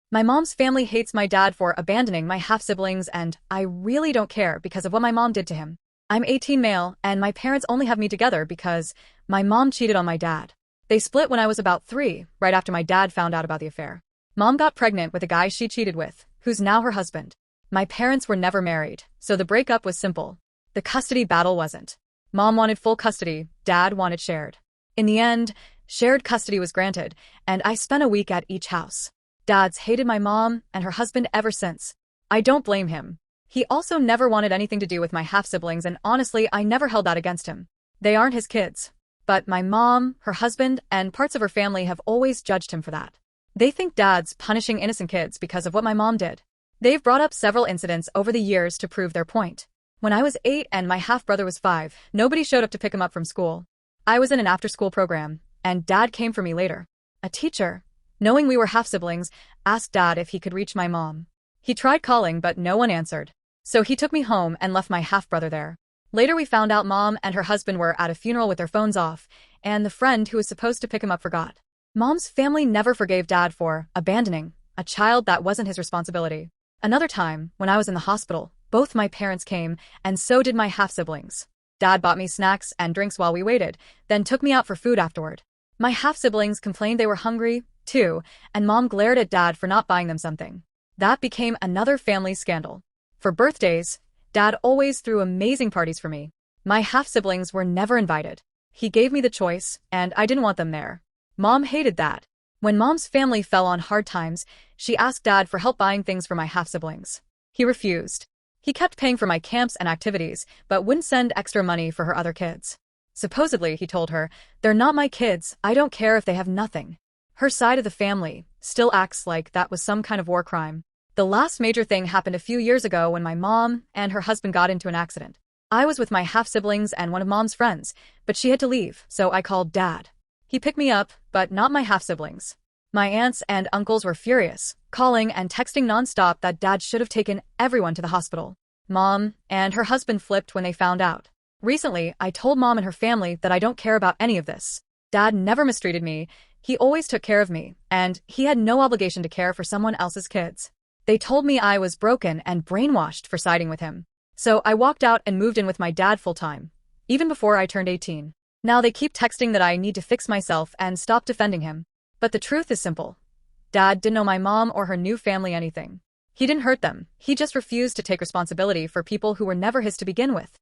My mom's family hates my dad for abandoning my half-siblings, and I really don't care because of what my mom did to him. I'm 18 male, and my parents only have me together because my mom cheated on my dad. They split when I was about 3, right after my dad found out about the affair. Mom got pregnant with a guy she cheated with, who's now her husband. My parents were never married, so the breakup was simple. The custody battle wasn't. Mom wanted full custody, dad wanted shared. In the end, shared custody was granted, and I spent a week at each house. Dad's hated my mom and her husband ever since. I don't blame him. He also never wanted anything to do with my half-siblings, and honestly, I never held that against him. They aren't his kids. But my mom, her husband, and parts of her family have always judged him for that. They think Dad's punishing innocent kids because of what my mom did. They've brought up several incidents over the years to prove their point. When I was 8 and my half-brother was 5, nobody showed up to pick him up from school. I was in an after-school program, and Dad came for me later. A teacher, knowing we were half-siblings, asked Dad if he could reach my mom. He tried calling, but no one answered. So he took me home and left my half-brother there. Later we found out Mom and her husband were at a funeral with their phones off, and the friend who was supposed to pick him up forgot. Mom's family never forgave Dad for abandoning a child that wasn't his responsibility. Another time, when I was in the hospital, both my parents came, and so did my half-siblings. Dad bought me snacks and drinks while we waited, then took me out for food afterward. My half-siblings complained they were hungry, too, and Mom glared at Dad for not buying them something. That became another family scandal. For birthdays, Dad always threw amazing parties for me. My half-siblings were never invited. He gave me the choice, and I didn't want them there. Mom hated that. When Mom's family fell on hard times, she asked Dad for help buying things for my half-siblings. He refused. He kept paying for my camps and activities, but wouldn't send extra money for her other kids. Supposedly, he told her, "They're not my kids, I don't care if they have nothing." Her side of the family still acts like that was some kind of war crime. The last major thing happened a few years ago when my mom and her husband got into an accident. I was with my half-siblings and one of Mom's friends, but she had to leave, so I called Dad. He picked me up, but not my half-siblings. My aunts and uncles were furious, calling and texting nonstop that Dad should have taken everyone to the hospital. Mom and her husband flipped when they found out. Recently, I told Mom and her family that I don't care about any of this. Dad never mistreated me, he always took care of me, and he had no obligation to care for someone else's kids. They told me I was broken and brainwashed for siding with him. So I walked out and moved in with my dad full-time, even before I turned 18. Now they keep texting that I need to fix myself and stop defending him. But the truth is simple. Dad didn't owe my mom or her new family anything. He didn't hurt them, he just refused to take responsibility for people who were never his to begin with.